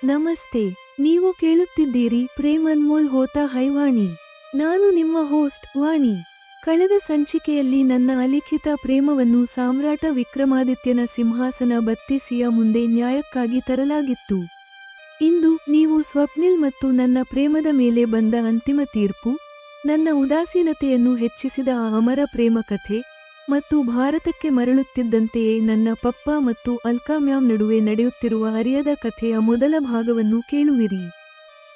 ನಮಸ್ತೆ. ನೀವು ಕೇಳುತ್ತಿದ್ದೀರಿ ಪ್ರೇಮ್ ಅನ್ಮೋಲ್ ಹೋತಾ ಹೈವಾಣಿ. ನಾನು ನಿಮ್ಮ ಹೋಸ್ಟ್ ವಾಣಿ. ಕಳೆದ ಸಂಚಿಕೆಯಲ್ಲಿ ನನ್ನ ಅಲಿಖಿತ ಪ್ರೇಮವನ್ನು ಸಾಮ್ರಾಟ ವಿಕ್ರಮಾದಿತ್ಯನ ಸಿಂಹಾಸನ ಬತ್ತಿಸಿಯ ಮುಂದೆ ನ್ಯಾಯಕ್ಕಾಗಿ ತರಲಾಗಿತ್ತು. ಇಂದು ನೀವು ಸ್ವಪ್ನಿಲ್ ಮತ್ತು ನನ್ನ ಪ್ರೇಮದ ಮೇಲೆ ಬಂದ ಅಂತಿಮ ತೀರ್ಪು, ನನ್ನ ಉದಾಸೀನತೆಯನ್ನು ಹೆಚ್ಚಿಸಿದ ಆ ಅಮರ ಪ್ರೇಮ ಕಥೆ, ಮತ್ತು ಭಾರತಕ್ಕೆ ಮರಳುತ್ತಿದ್ದಂತೆಯೇ ನನ್ನ ಪಪ್ಪ ಮತ್ತು ಅಲ್ಕಾ ಮ್ಯಾಮ್ ನಡುವೆ ನಡೆಯುತ್ತಿರುವ ಅರಿಯದ ಕಥೆಯ ಮೊದಲ ಭಾಗವನ್ನು ಕೇಳುವಿರಿ.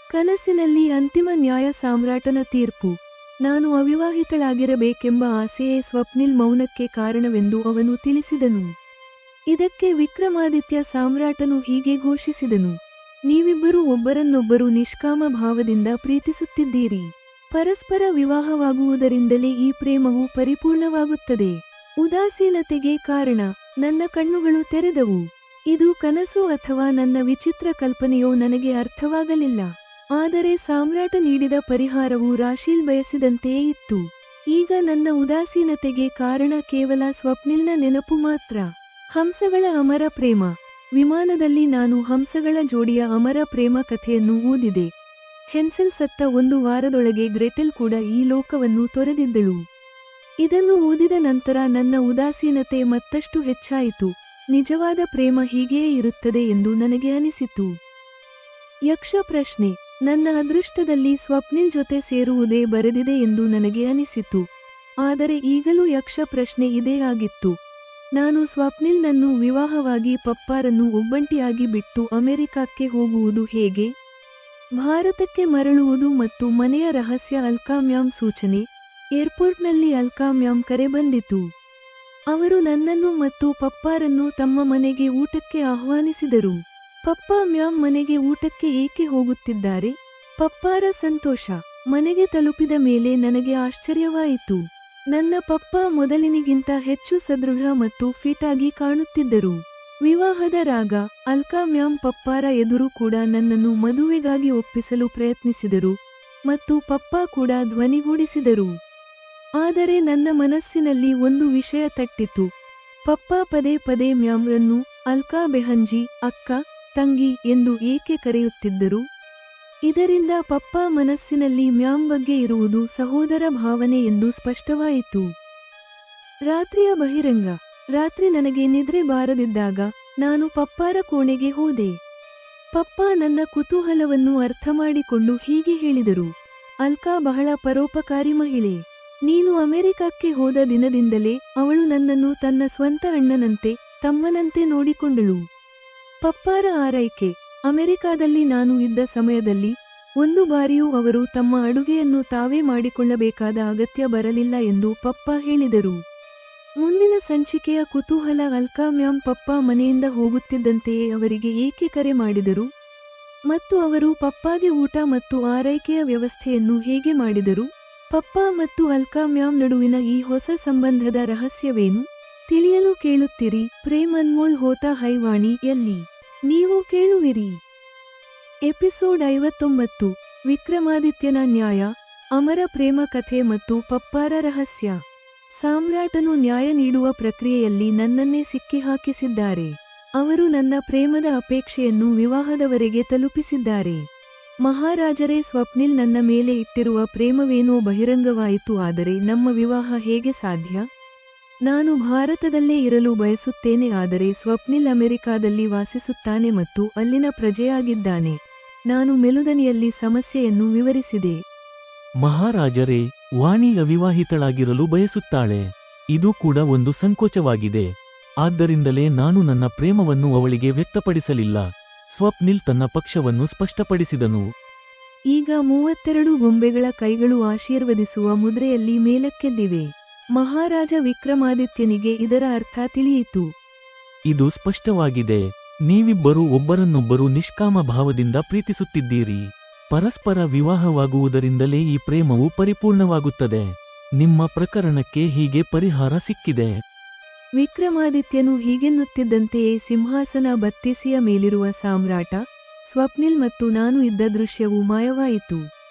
ಕನಸಿನಲ್ಲಿ ಅಂತಿಮ ನ್ಯಾಯ ಸಾಮ್ರಾಟನ ತೀರ್ಪು. ನಾನು ಅವಿವಾಹಿತಳಾಗಿರಬೇಕೆಂಬ ಆಸೆಯೇ ಸ್ವಪ್ನಿಲ್ ಮೌನಕ್ಕೆ ಕಾರಣವೆಂದು ಅವನು ತಿಳಿಸಿದನು. ಇದಕ್ಕೆ ವಿಕ್ರಮಾದಿತ್ಯ ಸಾಮ್ರಾಟನು ಹೀಗೆ ಘೋಷಿಸಿದನು: ನೀವಿಬ್ಬರೂ ಒಬ್ಬರನ್ನೊಬ್ಬರು ನಿಷ್ಕಾಮ ಭಾವದಿಂದ ಪ್ರೀತಿಸುತ್ತಿದ್ದೀರಿ. ಪರಸ್ಪರ ವಿವಾಹವಾಗುವುದರಿಂದಲೇ ಈ ಪ್ರೇಮವು ಪರಿಪೂರ್ಣವಾಗುತ್ತದೆ. ಉದಾಸೀನತೆಗೆ ಕಾರಣ. ನನ್ನ ಕಣ್ಣುಗಳು ತೆರೆದವು. ಇದು ಕನಸು ಅಥವಾ ನನ್ನ ವಿಚಿತ್ರ ಕಲ್ಪನೆಯೋ ನನಗೆ ಅರ್ಥವಾಗಲಿಲ್ಲ. ಆದರೆ ಸಾಮ್ರಾಟ ನೀಡಿದ ಪರಿಹಾರವು ರಾಶೀಲ್ ಬಯಸಿದಂತೆಯೇ ಇತ್ತು. ಈಗ ನನ್ನ ಉದಾಸೀನತೆಗೆ ಕಾರಣ ಕೇವಲ ಸ್ವಪ್ನಿಲ್ನ ನೆನಪು ಮಾತ್ರ. ಹಂಸಗಳ ಅಮರ ಪ್ರೇಮ. ವಿಮಾನದಲ್ಲಿ ನಾನು ಹಂಸಗಳ ಜೋಡಿಯ ಅಮರ ಪ್ರೇಮ ಕಥೆಯನ್ನು ಓದಿದೆ. ಹೆನ್ಸೆಲ್ ಸತ್ತ ಒಂದು ವಾರದೊಳಗೆ ಗ್ರೆಟೆಲ್ ಕೂಡ ಈ ಲೋಕವನ್ನು ತೊರೆದಿದ್ದಳು. ಇದನ್ನು ಓದಿದ ನಂತರ ನನ್ನ ಉದಾಸೀನತೆ ಮತ್ತಷ್ಟು ಹೆಚ್ಚಾಯಿತು. ನಿಜವಾದ ಪ್ರೇಮ ಹೀಗೆಯೇ ಇರುತ್ತದೆ ಎಂದು ನನಗೆ ಅನಿಸಿತು. ಯಕ್ಷ ಪ್ರಶ್ನೆ. ನನ್ನ ಅದೃಷ್ಟದಲ್ಲಿ ಸ್ವಪ್ನಿಲ್ ಜೊತೆ ಸೇರುವುದೇ ಬರೆದಿದೆ ಎಂದು ನನಗೆ ಅನಿಸಿತು. ಆದರೆ ಈಗಲೂ ಯಕ್ಷ ಪ್ರಶ್ನೆ ಇದೇ ಆಗಿತ್ತು. ನಾನು ಸ್ವಪ್ನಿಲ್ನನ್ನು ವಿವಾಹವಾಗಿ ಪಪ್ಪಾರನ್ನು ಒಬ್ಬಂಟಿಯಾಗಿ ಬಿಟ್ಟು ಅಮೆರಿಕಕ್ಕೆ ಹೋಗುವುದು ಹೇಗೆ? ಭಾರತಕ್ಕೆ ಮರಳುವುದು ಮತ್ತು ಮನೆಯ ರಹಸ್ಯ. ಅಲ್ಕಾ ಮ್ಯಾಮ್ ಸೂಚನೆ. ಏರ್ಪೋರ್ಟ್ನಲ್ಲಿ ಅಲ್ಕಾ ಮ್ಯಾಮ್ ಕರೆ ಬಂದಿತು. ಅವರು ನನ್ನನ್ನು ಮತ್ತು ಪಪ್ಪಾರನ್ನು ತಮ್ಮ ಮನೆಗೆ ಊಟಕ್ಕೆ ಆಹ್ವಾನಿಸಿದರು. ಪಪ್ಪಾ ಮ್ಯಾಮ್ ಮನೆಗೆ ಊಟಕ್ಕೆ ಏಕೆ ಹೋಗುತ್ತಿದ್ದಾರೆ? ಪಪ್ಪಾರ ಸಂತೋಷ. ಮನೆಗೆ ತಲುಪಿದ ಮೇಲೆ ನನಗೆ ಆಶ್ಚರ್ಯವಾಯಿತು. ನನ್ನ ಪಪ್ಪ ಮೊದಲಿನಿಗಿಂತ ಹೆಚ್ಚು ಸದೃಢ ಮತ್ತು ಫಿಟ್ ಆಗಿ ಕಾಣುತ್ತಿದ್ದರು. ವಿವಾಹದ ರಾಗ. ಅಲ್ಕಾ ಮ್ಯಾಮ್ ಪಪ್ಪಾರ ಎದುರು ಕೂಡ ನನ್ನನ್ನು ಮದುವೆಗಾಗಿ ಒಪ್ಪಿಸಲು ಪ್ರಯತ್ನಿಸಿದರು ಮತ್ತು ಪಪ್ಪಾ ಕೂಡ ಧ್ವನಿಗೂಡಿಸಿದರು. ಆದರೆ ನನ್ನ ಮನಸ್ಸಿನಲ್ಲಿ ಒಂದು ವಿಷಯ ತಟ್ಟಿತು. ಪಪ್ಪಾ ಪದೇ ಪದೇ ಮ್ಯಾಮ್ರನ್ನು ಅಲ್ಕಾ ಬೆಹಂಜಿ, ಅಕ್ಕ, ತಂಗಿ ಎಂದು ಏಕೆ ಕರೆಯುತ್ತಿದ್ದರು? ಇದರಿಂದ ಪಪ್ಪಾ ಮನಸ್ಸಿನಲ್ಲಿ ಮ್ಯಾಮ್ ಬಗ್ಗೆ ಇರುವುದು ಸಹೋದರ ಭಾವನೆ ಎಂದು ಸ್ಪಷ್ಟವಾಯಿತು. ರಾತ್ರಿಯ ಬಹಿರಂಗ. ರಾತ್ರಿ ನನಗೆ ನಿದ್ರೆ ಬಾರದಿದ್ದಾಗ ನಾನು ಪಪ್ಪಾರ ಕೋಣೆಗೆ ಹೋದೆ. ಪಪ್ಪಾ ನನ್ನ ಕುತೂಹಲವನ್ನು ಅರ್ಥಮಾಡಿಕೊಂಡು ಹೀಗೆ ಹೇಳಿದರು: ಅಲ್ಕಾ ಬಹಳ ಪರೋಪಕಾರಿ ಮಹಿಳೆ. ನೀನು ಅಮೆರಿಕಕ್ಕೆ ಹೋದ ದಿನದಿಂದಲೇ ಅವಳು ನನ್ನನ್ನು ತನ್ನ ಸ್ವಂತ ಅಣ್ಣನಂತೆ, ತಮ್ಮನಂತೆ ನೋಡಿಕೊಂಡಳು. ಪಪ್ಪಾರ ಆರೈಕೆ. ಅಮೆರಿಕಾದಲ್ಲಿ ನಾನು ಇದ್ದ ಸಮಯದಲ್ಲಿ ಒಂದು ಬಾರಿಯೂ ಅವರು ತಮ್ಮ ಅಡುಗೆಯನ್ನು ತಾವೇ ಮಾಡಿಕೊಳ್ಳಬೇಕಾದ ಅಗತ್ಯ ಬರಲಿಲ್ಲ ಎಂದು ಪಪ್ಪಾ ಹೇಳಿದರು. ಮುಂದಿನ ಸಂಚಿಕೆಯ ಕುತೂಹಲ. ಅಲ್ಕಾ ಮ್ಯಾಮ್ ಪಪ್ಪಾ ಮನೆಯಿಂದ ಹೋಗುತ್ತಿದ್ದಂತೆಯೇ ಅವರಿಗೆ ಏಕೆ ಕರೆ ಮಾಡಿದರು ಮತ್ತು ಅವರು ಪಪ್ಪಾಗೆ ಊಟ ಮತ್ತು ಆರೈಕೆಯ ವ್ಯವಸ್ಥೆಯನ್ನು ಹೇಗೆ ಮಾಡಿದರು? ಪಪ್ಪಾ ಮತ್ತು ಅಲ್ಕಾ ಮ್ಯಾಮ್ ನಡುವಿನ ಈ ಹೊಸ ಸಂಬಂಧದ ರಹಸ್ಯವೇನು? ತಿಳಿಯಲು ಕೇಳುತ್ತೀರಿ ಪ್ರೇಮ್ ಅನ್ಮೋಲ್ ಹೋತಾ ಹೈವಾಣಿ ಯಲ್ಲಿ. ನೀವು ಕೇಳುವಿರಿ ಎಪಿಸೋಡ್ 59, ವಿಕ್ರಮಾದಿತ್ಯನ ನ್ಯಾಯ, ಅಮರ ಪ್ರೇಮ ಕಥೆ ಮತ್ತು ಪಪ್ಪಾರ ರಹಸ್ಯ. ಸಾಮ್ರಾಟನು ನ್ಯಾಯ ನೀಡುವ ಪ್ರಕ್ರಿಯೆಯಲ್ಲಿ ನನ್ನನ್ನೇ ಸಿಕ್ಕಿಹಾಕಿಸಿದ್ದಾರೆ. ಅವರು ನನ್ನ ಪ್ರೇಮದ ಅಪೇಕ್ಷೆಯನ್ನು ವಿವಾಹದವರೆಗೆ ತಲುಪಿಸಿದ್ದಾರೆ. ಮಹಾರಾಜರೇ, ಸ್ವಪ್ನಿಲ್ ನನ್ನ ಮೇಲೆ ಇಟ್ಟಿರುವ ಪ್ರೇಮವೇನೋ ಬಹಿರಂಗವಾಯಿತು. ಆದರೆ ನಮ್ಮ ವಿವಾಹ ಹೇಗೆ ಸಾಧ್ಯ? ನಾನು ಭಾರತದಲ್ಲೇ ಇರಲು ಬಯಸುತ್ತೇನೆ, ಆದರೆ ಸ್ವಪ್ನಿಲ್ ಅಮೆರಿಕಾದಲ್ಲಿ ವಾಸಿಸುತ್ತಾನೆ ಮತ್ತು ಅಲ್ಲಿನ ಪ್ರಜೆಯಾಗಿದ್ದಾನೆ. ನಾನು ಮೆಲುದನಿಯಲ್ಲಿ ಸಮಸ್ಯೆಯನ್ನು ವಿವರಿಸಿದೆ. ಮಹಾರಾಜರೇ, ವಾಣಿ ಅವಿವಾಹಿತಳಾಗಿರಲು ಬಯಸುತ್ತಾಳೆ. ಇದು ಕೂಡ ಒಂದು ಸಂಕೋಚವಾಗಿದೆ. ಆದ್ದರಿಂದಲೇ ನಾನು ನನ್ನ ಪ್ರೇಮವನ್ನು ಅವಳಿಗೆ ವ್ಯಕ್ತಪಡಿಸಲಿಲ್ಲ. ಸ್ವಪ್ನಿಲ್ ತನ್ನ ಪಕ್ಷವನ್ನು ಸ್ಪಷ್ಟಪಡಿಸಿದನು. ಈಗ 32 ಗೊಂಬೆಗಳ ಕೈಗಳು ಆಶೀರ್ವದಿಸುವ ಮುದ್ರೆಯಲ್ಲಿ ಮೇಲಕ್ಕೆದ್ದಿವೆ. ಮಹಾರಾಜ ವಿಕ್ರಮಾದಿತ್ಯನಿಗೆ ಇದರ ಅರ್ಥ ತಿಳಿಯಿತು. ಇದು ಸ್ಪಷ್ಟವಾಗಿದೆ. ನೀವಿಬ್ಬರೂ ಒಬ್ಬರನ್ನೊಬ್ಬರು ನಿಷ್ಕಾಮ ಭಾವದಿಂದ ಪ್ರೀತಿಸುತ್ತಿದ್ದೀರಿ. ಪರಸ್ಪರ ವಿವಾಹವಾಗುವುದರಿಂದಲೇ ಈ ಪ್ರೇಮವು ಪರಿಪೂರ್ಣವಾಗುತ್ತದೆ. ನಿಮ್ಮ ಪ್ರಕರಣಕ್ಕೆ ಹೀಗೆ ಪರಿಹಾರ ಸಿಕ್ಕಿದೆ. ವಿಕ್ರಮಾದಿತ್ಯನು ಹೀಗೆನ್ನುತ್ತಿದ್ದಂತೆಯೇ ಸಿಂಹಾಸನ ಬತ್ತಿಸಿಯ ಮೇಲಿರುವ ಸಾಮ್ರಾಟ, ಸ್ವಪ್ನಿಲ್ ಮತ್ತು ನಾನು ಇದ್ದ ದೃಶ್ಯವು ಮಾಯವಾಯಿತು.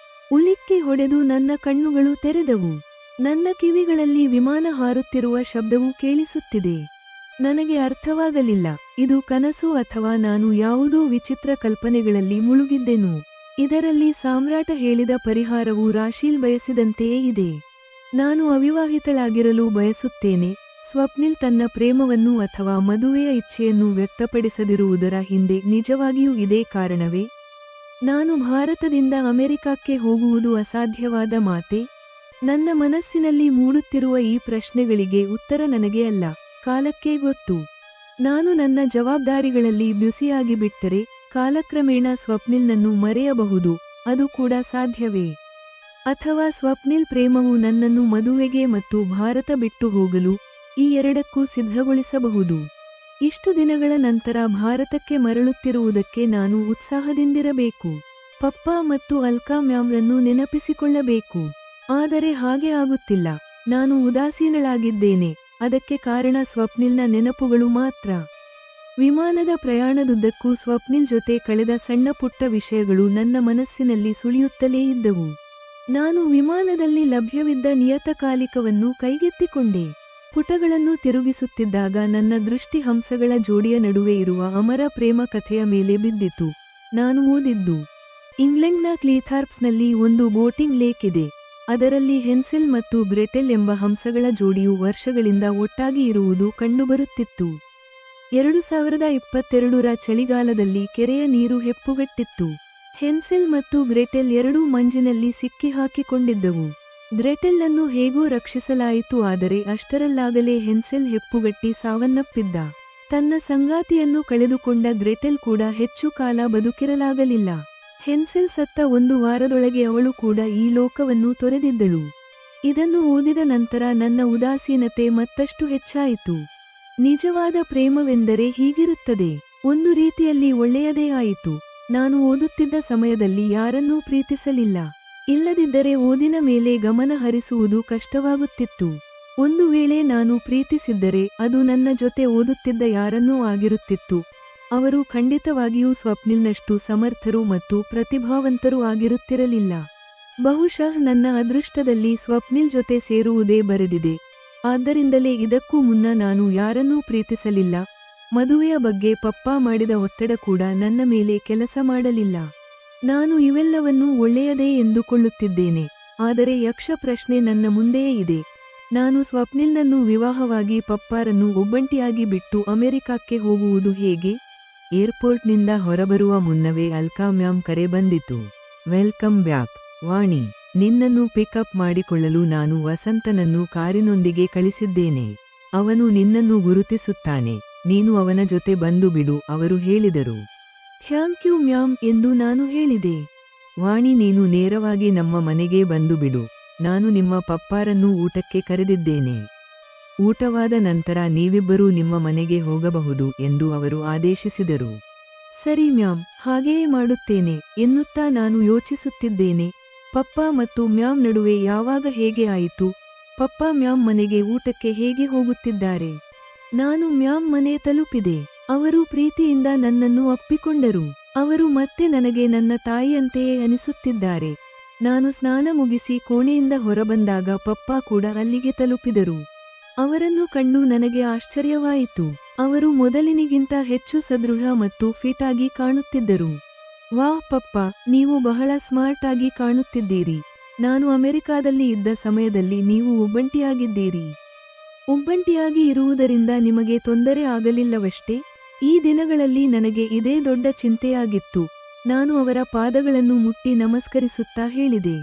ಉಲಿಕ್ಕಿ ಹೊಡೆದು ನನ್ನ ಕಣ್ಣುಗಳು ತೆರೆದವು. ನನ್ನ ಕಿವಿಗಳಲ್ಲಿ ವಿಮಾನ ಹಾರುತ್ತಿರುವ ಶಬ್ದವು ಕೇಳಿಸುತ್ತಿದೆ. ನನಗೆ ಅರ್ಥವಾಗಲಿಲ್ಲ, ಇದು ಕನಸು ಅಥವಾ ನಾನು ಯಾವುದೋ ವಿಚಿತ್ರ ಕಲ್ಪನೆಗಳಲ್ಲಿ ಮುಳುಗಿದ್ದೆನು. ಇದರಲ್ಲಿ ಸಾಮ್ರಾಟ ಹೇಳಿದ ಪರಿಹಾರವು ರಾಶೀಲ್ ಬಯಸಿದಂತೆಯೇ ಇದೆ. ನಾನು ಅವಿವಾಹಿತಳಾಗಿರಲು ಬಯಸುತ್ತೇನೆ. ಸ್ವಪ್ನಿಲ್ ತನ್ನ ಪ್ರೇಮವನ್ನು ಅಥವಾ ಮದುವೆಯ ಇಚ್ಛೆಯನ್ನು ವ್ಯಕ್ತಪಡಿಸದಿರುವುದರ ಹಿಂದೆ ನಿಜವಾಗಿಯೂ ಇದೇ ಕಾರಣವೇ? ನಾನು ಭಾರತದಿಂದ ಅಮೆರಿಕಕ್ಕೆ ಹೋಗುವುದು ಅಸಾಧ್ಯವಾದ ಮಾತೆ? ನನ್ನ ಮನಸ್ಸಿನಲ್ಲಿ ಮೂಡುತ್ತಿರುವ ಈ ಪ್ರಶ್ನೆಗಳಿಗೆ ಉತ್ತರ ನನಗೆ ಅಲ್ಲ, ಕಾಲಕ್ಕೇ ಗೊತ್ತು. ನಾನು ನನ್ನ ಜವಾಬ್ದಾರಿಗಳಲ್ಲಿ ಬ್ಯುಸಿಯಾಗಿ ಬಿಟ್ಟರೆ ಕಾಲಕ್ರಮೇಣ ಸ್ವಪ್ನಿಲ್ನನ್ನು ಮರೆಯಬಹುದು, ಅದು ಕೂಡ ಸಾಧ್ಯವೇ? ಅಥವಾ ಸ್ವಪ್ನಿಲ್ ಪ್ರೇಮವು ನನ್ನನ್ನು ಮದುವೆಗೆ ಮತ್ತು ಭಾರತ ಬಿಟ್ಟು ಹೋಗಲು ಈ ಎರಡಕ್ಕೂ ಸಿದ್ಧಗೊಳಿಸಬಹುದು. ಇಷ್ಟು ದಿನಗಳ ನಂತರ ಭಾರತಕ್ಕೆ ಮರಳುತ್ತಿರುವುದಕ್ಕೆ ನಾನು ಉತ್ಸಾಹದಿಂದಿರಬೇಕು. ಪಪ್ಪ ಮತ್ತು ಅಲ್ಕಾ ಮ್ಯಾಮ್ರನ್ನು ನೆನಪಿಸಿಕೊಳ್ಳಬೇಕು. ಆದರೆ ಹಾಗೆ ಆಗುತ್ತಿಲ್ಲ. ನಾನು ಉದಾಸೀನಳಾಗಿದ್ದೇನೆ. ಅದಕ್ಕೆ ಕಾರಣ ಸ್ವಪ್ನಿಲ್ನ ನೆನಪುಗಳು ಮಾತ್ರ. ವಿಮಾನದ ಪ್ರಯಾಣದುದ್ದಕ್ಕೂ ಸ್ವಪ್ನಿಲ್ ಜೊತೆ ಕಳೆದ ಸಣ್ಣ ಪುಟ್ಟ ವಿಷಯಗಳು ನನ್ನ ಮನಸ್ಸಿನಲ್ಲಿ ಸುಳಿಯುತ್ತಲೇ ಇದ್ದವು. ನಾನು ವಿಮಾನದಲ್ಲಿ ಲಭ್ಯವಿದ್ದ ನಿಯತಕಾಲಿಕವನ್ನು ಕೈಗೆತ್ತಿಕೊಂಡೆ. ಪುಟಗಳನ್ನು ತಿರುಗಿಸುತ್ತಿದ್ದಾಗ ನನ್ನ ದೃಷ್ಟಿ ಹಂಸಗಳ ಜೋಡಿಯ ನಡುವೆ ಇರುವ ಅಮರ ಪ್ರೇಮ ಕಥೆಯ ಮೇಲೆ ಬಿದ್ದಿತು. ನಾನು ಓದಿದ್ದು, ಇಂಗ್ಲೆಂಡ್ನ ಕ್ಲೀಥಾರ್ಪ್ಸ್ನಲ್ಲಿ ಒಂದು ಬೋಟಿಂಗ್ ಲೇಕ್ ಇದೆ. ಅದರಲ್ಲಿ ಹೆನ್ಸೆಲ್ ಮತ್ತು ಗ್ರೆಟೆಲ್ ಎಂಬ ಹಂಸಗಳ ಜೋಡಿಯು ವರ್ಷಗಳಿಂದ ಒಟ್ಟಾಗಿ ಇರುವುದು ಕಂಡುಬರುತ್ತಿತ್ತು. 2022ರ ಚಳಿಗಾಲದಲ್ಲಿ ಕೆರೆಯ ನೀರು ಹೆಪ್ಪುಗಟ್ಟಿತ್ತು. ಹೆನ್ಸೆಲ್ ಮತ್ತು ಗ್ರೆಟೆಲ್ ಎರಡೂ ಮಂಜಿನಲ್ಲಿ ಸಿಕ್ಕಿಹಾಕಿಕೊಂಡಿದ್ದವು. ಗ್ರೆಟೆಲ್ ಅನ್ನು ಹೇಗೋ ರಕ್ಷಿಸಲಾಯಿತು, ಆದರೆ ಅಷ್ಟರಲ್ಲಾಗಲೇ ಹೆನ್ಸೆಲ್ ಹೆಪ್ಪುಗಟ್ಟಿ ಸಾವನ್ನಪ್ಪಿದ್ದ. ತನ್ನ ಸಂಗಾತಿಯನ್ನು ಕಳೆದುಕೊಂಡ ಗ್ರೆಟೆಲ್ ಕೂಡ ಹೆಚ್ಚು ಕಾಲ ಬದುಕಿರಲಾಗಲಿಲ್ಲ. ಹೆನ್ಸೆಲ್ ಸತ್ತ 1 ವಾರದೊಳಗೆ ಅವಳು ಕೂಡ ಈ ಲೋಕವನ್ನು ತೊರೆದಿದ್ದಳು. ಇದನ್ನು ಓದಿದ ನಂತರ ನನ್ನ ಉದಾಸೀನತೆ ಮತ್ತಷ್ಟು ಹೆಚ್ಚಾಯಿತು. ನಿಜವಾದ ಪ್ರೇಮವೆಂದರೆ ಹೀಗಿರುತ್ತದೆ. ಒಂದು ರೀತಿಯಲ್ಲಿ ಒಳ್ಳೆಯದೇ ಆಯಿತು. ನಾನು ಓದುತ್ತಿದ್ದ ಸಮಯದಲ್ಲಿ ಯಾರನ್ನೂ ಪ್ರೀತಿಸಲಿಲ್ಲ. ಇಲ್ಲದಿದ್ದರೆ ಓದಿನ ಮೇಲೆ ಗಮನ ಹರಿಸುವುದು ಕಷ್ಟವಾಗುತ್ತಿತ್ತು. ಒಂದು ವೇಳೆ ನಾನು ಪ್ರೀತಿಸಿದ್ದರೆ ಅದು ನನ್ನ ಜೊತೆ ಓದುತ್ತಿದ್ದ ಯಾರನ್ನೂ ಆಗಿರುತ್ತಿತ್ತು. ಅವರು ಖಂಡಿತವಾಗಿಯೂ ಸ್ವಪ್ನಿಲ್ನಷ್ಟು ಸಮರ್ಥರು ಮತ್ತು ಪ್ರತಿಭಾವಂತರೂ ಆಗಿರುತ್ತಿರಲಿಲ್ಲ. ಬಹುಶಃ ನನ್ನ ಅದೃಷ್ಟದಲ್ಲಿ ಸ್ವಪ್ನಿಲ್ ಜೊತೆ ಸೇರುವುದೇ ಬರೆದಿದೆ. ಆದ್ದರಿಂದಲೇ ಇದಕ್ಕೂ ಮುನ್ನ ನಾನು ಯಾರನ್ನೂ ಪ್ರೀತಿಸಲಿಲ್ಲ. ಮದುವೆಯ ಬಗ್ಗೆ ಪಪ್ಪ ಮಾಡಿದ ಒತ್ತಡ ಕೂಡ ನನ್ನ ಮೇಲೆ ಕೆಲಸ ಮಾಡಲಿಲ್ಲ. ನಾನು ಇವೆಲ್ಲವನ್ನೂ ಒಳ್ಳೆಯದೇ ಎಂದುಕೊಳ್ಳುತ್ತಿದ್ದೇನೆ. ಆದರೆ ಯಕ್ಷ ಪ್ರಶ್ನೆ ನನ್ನ ಮುಂದೆಯೇ ಇದೆ. ನಾನು ಸ್ವಪ್ನಿಲ್ನನ್ನು ವಿವಾಹವಾಗಿ ಪಪ್ಪಾರನ್ನು ಒಬ್ಬಂಟಿಯಾಗಿ ಬಿಟ್ಟು ಅಮೆರಿಕಕ್ಕೆ ಹೋಗುವುದು ಹೇಗೆ? ಏರ್ಪೋರ್ಟ್ನಿಂದ ಹೊರಬರುವ ಮುನ್ನವೇ ಅಲ್ಕಾ ಮ್ಯಾಮ್ ಕರೆ ಬಂದಿತು. ವೆಲ್ಕಮ್ ಬ್ಯಾಕ್, ವಾಣಿ. ನಿನ್ನನ್ನು ಪಿಕಪ್ ಮಾಡಿಕೊಳ್ಳಲು ನಾನು ವಸಂತನನ್ನು ಕಾರಿನೊಂದಿಗೆ ಕಳಿಸಿದ್ದೇನೆ. ಅವನು ನಿನ್ನನ್ನು ಗುರುತಿಸುತ್ತಾನೆ. ನೀನು ಅವನ ಜೊತೆ ಬಂದು ಬಿಡು, ಅವರು ಹೇಳಿದರು. ಥ್ಯಾಂಕ್ ಯು ಮ್ಯಾಮ್ ಎಂದು ನಾನು ಹೇಳಿದೆ. ವಾಣಿ, ನೀನು ನೇರವಾಗಿ ನಮ್ಮ ಮನೆಗೆ ಬಂದು ಬಿಡು. ನಾನು ನಿಮ್ಮ ಪಪ್ಪಾರನ್ನು ಊಟಕ್ಕೆ ಕರೆದಿದ್ದೇನೆ. ಊಟವಾದ ನಂತರ ನೀವಿಬ್ಬರೂ ನಿಮ್ಮ ಮನೆಗೆ ಹೋಗಬಹುದು ಎಂದು ಅವರು ಆದೇಶಿಸಿದರು. ಸರಿ ಮ್ಯಾಮ್, ಹಾಗೆಯೇ ಮಾಡುತ್ತೇನೆ ಎನ್ನುತ್ತಾ ನಾನು ಯೋಚಿಸುತ್ತಿದ್ದೇನೆ. ಪಪ್ಪ ಮತ್ತು ಮ್ಯಾಮ್ ನಡುವೆ ಯಾವಾಗ ಹೇಗೆ ಆಯಿತು? ಪಪ್ಪ ಮ್ಯಾಮ್ ಮನೆಗೆ ಊಟಕ್ಕೆ ಹೇಗೆ ಹೋಗುತ್ತಿದ್ದಾರೆ? ನಾನು ಮ್ಯಾಮ್ ಮನೆ ತಲುಪಿದೆ. ಅವರು ಪ್ರೀತಿಯಿಂದ ನನ್ನನ್ನು ಅಪ್ಪಿಕೊಂಡರು. ಅವರು ಮತ್ತೆ ನನಗೆ ನನ್ನ ತಾಯಿಯಂತೆಯೇ ಅನಿಸುತ್ತಿದ್ದಾರೆ. ನಾನು ಸ್ನಾನ ಮುಗಿಸಿ ಕೋಣೆಯಿಂದ ಹೊರಬಂದಾಗ ಪಪ್ಪ ಕೂಡ ಅಲ್ಲಿಗೆ ತಲುಪಿದರು. ಅವರನ್ನು ಕಂಡು ನನಗೆ ಆಶ್ಚರ್ಯವಾಯಿತು. ಅವರು ಮೊದಲಿನಿಗಿಂತ ಹೆಚ್ಚು ಸದೃಢ ಮತ್ತು ಫಿಟ್ ಆಗಿ ಕಾಣುತ್ತಿದ್ದರು. ವಾಹ್ ಪಪ್ಪ, ನೀವು ಬಹಳ ಸ್ಮಾರ್ಟ್ ಆಗಿ ಕಾಣುತ್ತಿದ್ದೀರಿ. ನಾನು ಅಮೆರಿಕಾದಲ್ಲಿ ಇದ್ದ ಸಮಯದಲ್ಲಿ ನೀವು ಒಬ್ಬಂಟಿಯಾಗಿದ್ದೀರಿ. ಒಬ್ಬಂಟಿಯಾಗಿ ಇರುವುದರಿಂದ ನಿಮಗೆ ತೊಂದರೆ ಆಗಲಿಲ್ಲವಷ್ಟೇ? ಈ ದಿನಗಳಲ್ಲಿ ನನಗೆ ಇದೇ ದೊಡ್ಡ ಚಿಂತೆಯಾಗಿತ್ತು. ನಾನು ಅವರ ಪಾದಗಳನ್ನು ಮುಟ್ಟಿ ನಮಸ್ಕರಿಸುತ್ತಾ ಹೇಳಿದೆ.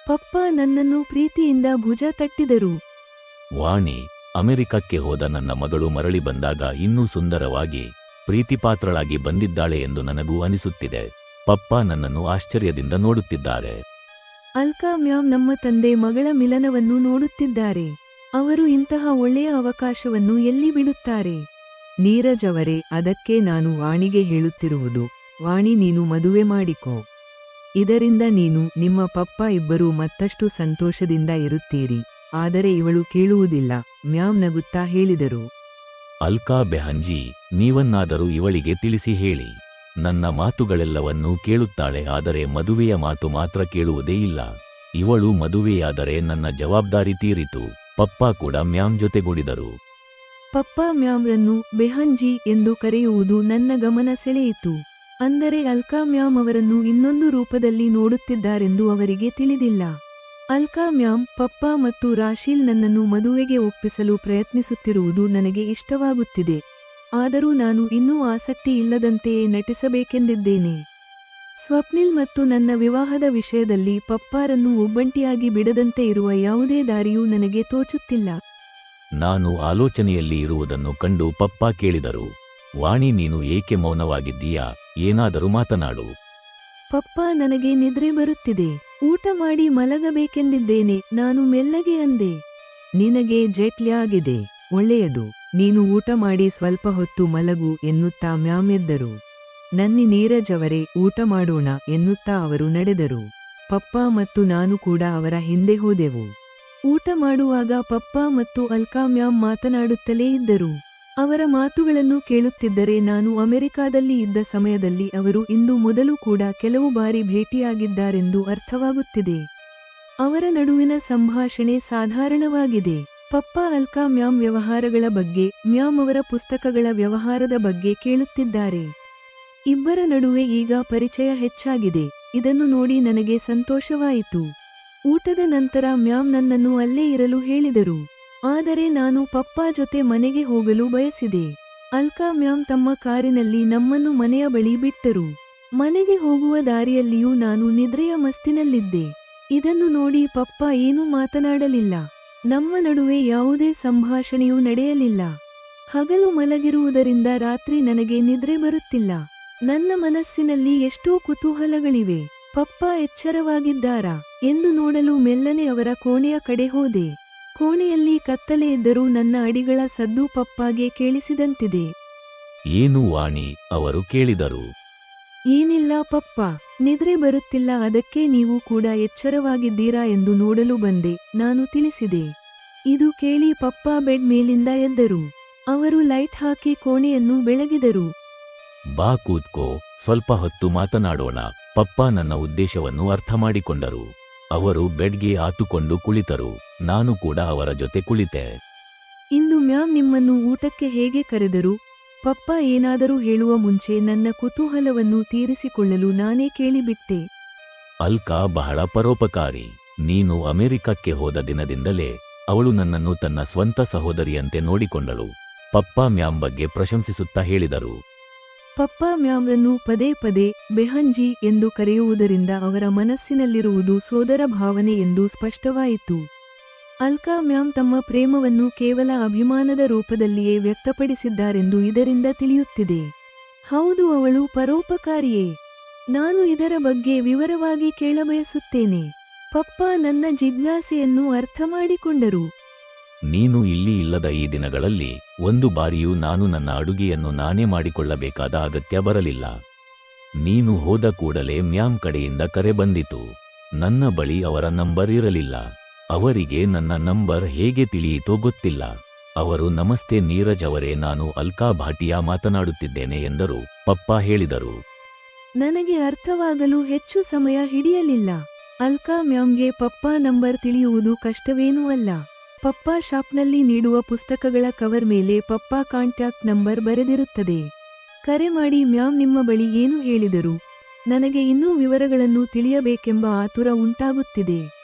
ಪಪ್ಪ ನನ್ನನ್ನು ಪ್ರೀತಿಯಿಂದ ಭುಜ ತಟ್ಟಿದರು. ವಾಣಿ, ಅಮೆರಿಕಕ್ಕೆ ಹೋದ ನನ್ನ ಮಗಳು ಮರಳಿ ಬಂದಾಗ ಇನ್ನೂ ಸುಂದರವಾಗಿ ಪ್ರೀತಿಪಾತ್ರಳಾಗಿ ಬಂದಿದ್ದಾಳೆ ಎಂದು ನನಗೂ ಅನಿಸುತ್ತಿದೆ. ಪಪ್ಪ ನನ್ನನ್ನು ಆಶ್ಚರ್ಯದಿಂದ ನೋಡುತ್ತಿದ್ದಾರೆ. ಅಲ್ಕಾ ಮ್ಯಾಮ್ ನಮ್ಮ ತಂದೆ ಮಗಳ ಮಿಲನವನ್ನು ನೋಡುತ್ತಿದ್ದಾರೆ. ಅವರು ಇಂತಹ ಒಳ್ಳೆಯ ಅವಕಾಶವನ್ನು ಎಲ್ಲಿ ಬಿಡುತ್ತಾರೆ? ನೀರಜ್ ಅವರೇ, ಅದಕ್ಕೆ ನಾನು ವಾಣಿಗೆ ಹೇಳುತ್ತಿರುವುದು, ವಾಣಿ ನೀನು ಮದುವೆ ಮಾಡಿಕೋ. ಇದರಿಂದ ನೀನು ನಿಮ್ಮ ಪಪ್ಪ ಇಬ್ಬರೂ ಮತ್ತಷ್ಟು ಸಂತೋಷದಿಂದ ಇರುತ್ತೀರಿ. ಆದರೆ ಇವಳು ಕೇಳುವುದಿಲ್ಲ, ಮ್ಯಾಮ್ ನಗುತ್ತಾ ಹೇಳಿದರು. ಅಲ್ಕಾ ಬೆಹನ್ಜಿ, ನೀವನ್ನಾದರೂ ಇವಳಿಗೆ ತಿಳಿಸಿ ಹೇಳಿ. ನನ್ನ ಮಾತುಗಳೆಲ್ಲವನ್ನೂ ಕೇಳುತ್ತಾಳೆ, ಆದರೆ ಮದುವೆಯ ಮಾತು ಮಾತ್ರ ಕೇಳುವುದೇ ಇಲ್ಲ. ಇವಳು ಮದುವೆಯಾದರೆ ನನ್ನ ಜವಾಬ್ದಾರಿ ತೀರಿತು. ಪಪ್ಪ ಕೂಡ ಮ್ಯಾಮ್ ಜೊತೆಗೂಡಿದರು. ಪಪ್ಪಾ ಮ್ಯಾಮ್ರನ್ನು ಬೆಹನ್ಜಿ ಎಂದು ಕರೆಯುವುದು ನನ್ನ ಗಮನ ಸೆಳೆಯಿತು. ಅಂದರೆ ಅಲ್ಕಾ ಮ್ಯಾಮ್ ಅವರನ್ನು ಇನ್ನೊಂದು ರೂಪದಲ್ಲಿ ನೋಡುತ್ತಿದ್ದಾರೆಂದು ಅವರಿಗೆ ತಿಳಿದಿಲ್ಲ. ಅಲ್ಕಾ ಮ್ಯಾಮ್, ಪಪ್ಪಾ ಮತ್ತು ರಾಶೀಲ್ ನನ್ನನ್ನು ಮದುವೆಗೆ ಒಪ್ಪಿಸಲು ಪ್ರಯತ್ನಿಸುತ್ತಿರುವುದು ನನಗೆ ಇಷ್ಟವಾಗುತ್ತಿದೆ. ಆದರೂ ನಾನು ಇನ್ನೂ ಆಸಕ್ತಿ ಇಲ್ಲದಂತೆಯೇ ನಟಿಸಬೇಕೆಂದಿದ್ದೇನೆ. ಸ್ವಪ್ನಿಲ್ ಮತ್ತು ನನ್ನ ವಿವಾಹದ ವಿಷಯದಲ್ಲಿ ಪಪ್ಪಾರನ್ನು ಒಬ್ಬಂಟಿಯಾಗಿ ಬಿಡದಂತೆ ಇರುವ ಯಾವುದೇ ದಾರಿಯೂ ನನಗೆ ತೋಚುತ್ತಿಲ್ಲ. ನಾನು ಆಲೋಚನೆಯಲ್ಲಿ ಇರುವುದನ್ನು ಕಂಡು ಪಪ್ಪಾ ಕೇಳಿದರು. ವಾಣಿ, ನೀನು ಏಕೆ ಮೌನವಾಗಿದ್ದೀಯಾ? ಏನಾದರೂ ಮಾತನಾಡು. ಪಪ್ಪಾ, ನನಗೆ ನಿದ್ರೆ ಬರುತ್ತಿದೆ. ಊಟ ಮಾಡಿ ಮಲಗಬೇಕೆಂದಿದ್ದೇನೆ. ನಾನು ಮೆಲ್ಲಗೆ ಅಂದೆ. ನಿನಗೆ ಜೆಟ್ ಆಗಿದೆ. ಒಳ್ಳೆಯದು. ನೀನು ಊಟ ಮಾಡಿ ಸ್ವಲ್ಪ ಹೊತ್ತು ಮಲಗು ಎನ್ನುತ್ತಾ ಮ್ಯಾಮ್ ಎದ್ದರು. ನನ್ನಿ ನೀರಜ್ ಅವರೇ, ಊಟ ಮಾಡೋಣ ಎನ್ನುತ್ತಾ ಅವರು ನಡೆದರು. ಪಪ್ಪಾ ಮತ್ತು ನಾನು ಕೂಡ ಅವರ ಹಿಂದೆ ಹೋದೆವು. ಊಟ ಮಾಡುವಾಗ ಪಪ್ಪಾ ಮತ್ತು ಅಲ್ಕಾ ಮ್ಯಾಮ್ ಮಾತನಾಡುತ್ತಲೇ ಇದ್ದರು. ಅವರ ಮಾತುಗಳನ್ನು ಕೇಳುತ್ತಿದ್ದರೆ ನಾನು ಅಮೆರಿಕಾದಲ್ಲಿ ಇದ್ದ ಸಮಯದಲ್ಲಿ ಅವರು ಇಂದು ಮೊದಲು ಕೂಡ ಕೆಲವು ಬಾರಿ ಭೇಟಿಯಾಗಿದ್ದಾರೆಂದು ಅರ್ಥವಾಗುತ್ತಿದೆ. ಅವರ ನಡುವಿನ ಸಂಭಾಷಣೆ ಸಾಧಾರಣವಾಗಿದೆ. ಪಪ್ಪಾ ಅಲ್ಕಾ ಮ್ಯಾಮ್ ವ್ಯವಹಾರಗಳ ಬಗ್ಗೆ, ಮ್ಯಾಮ್ ಅವರ ಪುಸ್ತಕಗಳ ವ್ಯವಹಾರದ ಬಗ್ಗೆ ಕೇಳುತ್ತಿದ್ದಾರೆ. ಇಬ್ಬರ ನಡುವೆ ಈಗ ಪರಿಚಯ ಹೆಚ್ಚಾಗಿದೆ. ಇದನ್ನು ನೋಡಿ ನನಗೆ ಸಂತೋಷವಾಯಿತು. ಊಟದ ನಂತರ ಮ್ಯಾಮ್ ನನ್ನನ್ನು ಅಲ್ಲೇ ಇರಲು ಹೇಳಿದರು. ಆದರೆ ನಾನು ಪಪ್ಪಾ ಜೊತೆ ಮನೆಗೆ ಹೋಗಲು ಬಯಸಿದೆ. ಅಲ್ಕಾ ಮ್ಯಾಮ್ ತಮ್ಮ ಕಾರಿನಲ್ಲಿ ನಮ್ಮನ್ನು ಮನೆಯ ಬಳಿ ಬಿಟ್ಟರು. ಮನೆಗೆ ಹೋಗುವ ದಾರಿಯಲ್ಲಿಯೂ ನಾನು ನಿದ್ರೆಯ ಮಸ್ತಿನಲ್ಲಿದ್ದೆ. ಇದನ್ನು ನೋಡಿ ಪಪ್ಪಾ ಏನೂ ಮಾತನಾಡಲಿಲ್ಲ. ನಮ್ಮ ನಡುವೆ ಯಾವುದೇ ಸಂಭಾಷಣೆಯೂ ನಡೆಯಲಿಲ್ಲ. ಹಗಲು ಮಲಗಿರುವುದರಿಂದ ರಾತ್ರಿ ನನಗೆ ನಿದ್ರೆ ಬರುತ್ತಿಲ್ಲ. ನನ್ನ ಮನಸ್ಸಿನಲ್ಲಿ ಎಷ್ಟೋ ಕುತೂಹಲಗಳಿವೆ. ಪಪ್ಪಾ ಎಚ್ಚರವಾಗಿದ್ದಾರಾ ಎಂದು ನೋಡಲು ಮೆಲ್ಲನೆ ಅವರ ಕೋಣೆಯ ಕಡೆ ಹೋದೆ. ಕೋಣೆಯಲ್ಲಿ ಕತ್ತಲೆ ಇದ್ದರೂ ನನ್ನ ಅಡಿಗಳ ಸದ್ದು ಪಪ್ಪಾಗೆ ಕೇಳಿಸಿದಂತಿದೆ. ಏನು ವಾಣಿ? ಅವರು ಕೇಳಿದರು. ಏನಿಲ್ಲ ಪಪ್ಪಾ, ನಿದ್ರೆ ಬರುತ್ತಿಲ್ಲ, ಅದಕ್ಕೆ ನೀವು ಕೂಡ ಎಚ್ಚರವಾಗಿದ್ದೀರಾ ಎಂದು ನೋಡಲು ಬಂದೆ, ನಾನು ತಿಳಿಸಿದೆ. ಇದು ಕೇಳಿ ಪಪ್ಪಾ ಬೆಡ್ ಮೇಲಿಂದ ಎದ್ದರು. ಅವರು ಲೈಟ್ ಹಾಕಿ ಕೋಣೆಯನ್ನು ಬೆಳಗಿದರು. ಬಾ, ಕೂತ್ಕೋ, ಸ್ವಲ್ಪ ಹೊತ್ತು ಮಾತನಾಡೋಣ. ಪಪ್ಪಾ ನನ್ನ ಉದ್ದೇಶವನ್ನು ಅರ್ಥ ಮಾಡಿಕೊಂಡರು. ಅವರು ಬೆಡ್ಗೆ ಆತುಕೊಂಡು ಕುಳಿತರು. ನಾನು ಕೂಡ ಅವರ ಜೊತೆ ಕುಳಿತೆ. ಇಂದು ಮ್ಯಾಮ್ ನಿಮ್ಮನ್ನು ಊಟಕ್ಕೆ ಹೇಗೆ ಕರೆದರು? ಪಪ್ಪಾ ಏನಾದರೂ ಹೇಳುವ ಮುಂಚೆ ನನ್ನ ಕುತೂಹಲವನ್ನು ತೀರಿಸಿಕೊಳ್ಳಲು ನಾನೇ ಕೇಳಿಬಿಟ್ಟೆ. ಅಲ್ಕಾ ಬಹಳ ಪರೋಪಕಾರಿ. ನೀನು ಅಮೆರಿಕಕ್ಕೆ ಹೋದ ದಿನದಿಂದಲೇ ಅವಳು ನನ್ನನ್ನು ತನ್ನ ಸ್ವಂತ ಸಹೋದರಿಯಂತೆ ನೋಡಿಕೊಂಡಳು. ಪಪ್ಪಾ ಮ್ಯಾಮ್ ಬಗ್ಗೆ ಪ್ರಶಂಸಿಸುತ್ತಾ ಹೇಳಿದರು. ಪಪ್ಪಾ ಮ್ಯಾಮ್ರನ್ನು ಪದೇ ಪದೇ ಬೆಹನ್ಜಿ ಎಂದು ಕರೆಯುವುದರಿಂದ ಅವರ ಮನಸ್ಸಿನಲ್ಲಿರುವುದು ಸೋದರ ಭಾವನೆ ಎಂದು ಸ್ಪಷ್ಟವಾಯಿತು. ಅಲ್ಕಾ ಮ್ಯಾಮ್ ತಮ್ಮ ಪ್ರೇಮವನ್ನು ಕೇವಲ ಅಭಿಮಾನದ ರೂಪದಲ್ಲಿಯೇ ವ್ಯಕ್ತಪಡಿಸಿದ್ದಾರೆಂದು ಇದರಿಂದ ತಿಳಿಯುತ್ತಿದೆ. ಹೌದು, ಅವಳು ಪರೋಪಕಾರಿಯೇ. ನಾನು ಇದರ ಬಗ್ಗೆ ವಿವರವಾಗಿ ಕೇಳಬಯಸುತ್ತೇನೆ. ಪಪ್ಪಾ ನನ್ನ ಜಿಜ್ಞಾಸೆಯನ್ನು ಅರ್ಥಮಾಡಿಕೊಂಡರು. ನೀನು ಇಲ್ಲಿ ಇಲ್ಲದ ಈ ದಿನಗಳಲ್ಲಿ ಒಂದು ಬಾರಿಯೂ ನಾನು ನನ್ನ ಅಡುಗೆಯನ್ನು ನಾನೇ ಮಾಡಿಕೊಳ್ಳಬೇಕಾದ ಅಗತ್ಯ ಬರಲಿಲ್ಲ. ನೀನು ಹೋದ ಕೂಡಲೇ ಮ್ಯಾಮ್ ಕಡೆಯಿಂದ ಕರೆ ಬಂದಿತು. ನನ್ನ ಬಳಿ ಅವರ ನಂಬರ್ ಇರಲಿಲ್ಲ. ಅವರಿಗೆ ನನ್ನ ನಂಬರ್ ಹೇಗೆ ತಿಳಿಯಿತೋ ಗೊತ್ತಿಲ್ಲ. ಅವರು, ನಮಸ್ತೆ ನೀರಜ್ ಅವರೇ, ನಾನು ಅಲ್ಕಾ ಭಾಟಿಯಾ ಮಾತನಾಡುತ್ತಿದ್ದೇನೆ ಎಂದರು. ಪಪ್ಪಾ ಹೇಳಿದರು. ನನಗೆ ಅರ್ಥವಾಗಲು ಹೆಚ್ಚು ಸಮಯ ಹಿಡಿಯಲಿಲ್ಲ. ಅಲ್ಕಾ ಮ್ಯಾಮ್ಗೆ ಪಪ್ಪಾ ನಂಬರ್ ತಿಳಿಯುವುದು ಕಷ್ಟವೇನೂ ಅಲ್ಲ. ಪಪ್ಪಾ ಶಾಪ್ನಲ್ಲಿ ನೀಡುವ ಪುಸ್ತಕಗಳ ಕವರ್ ಮೇಲೆ ಪಪ್ಪಾ ಕಾಂಟ್ಯಾಕ್ಟ್ ನಂಬರ್ ಬರೆದಿರುತ್ತದೆ. ಕರೆ ಮಾಡಿ ಮ್ಯಾಮ್ ನಿಮ್ಮ ಬಳಿ ಏನು ಹೇಳಿದರು? ನನಗೆ ಇನ್ನೂ ವಿವರಗಳನ್ನು ತಿಳಿಯಬೇಕೆಂಬ ಆತುರ ಉಂಟಾಗುತ್ತಿದೆ.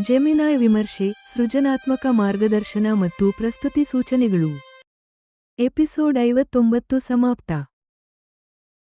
ಜೆಮಿನಾಯ್ ವಿಮರ್ಶೆ, ಸೃಜನಾತ್ಮಕ ಮಾರ್ಗದರ್ಶನ ಮತ್ತು ಪ್ರಸ್ತುತಿ ಸೂಚನೆಗಳು. ಎಪಿಸೋಡ್ 59 ಸಮಾಪ್ತ.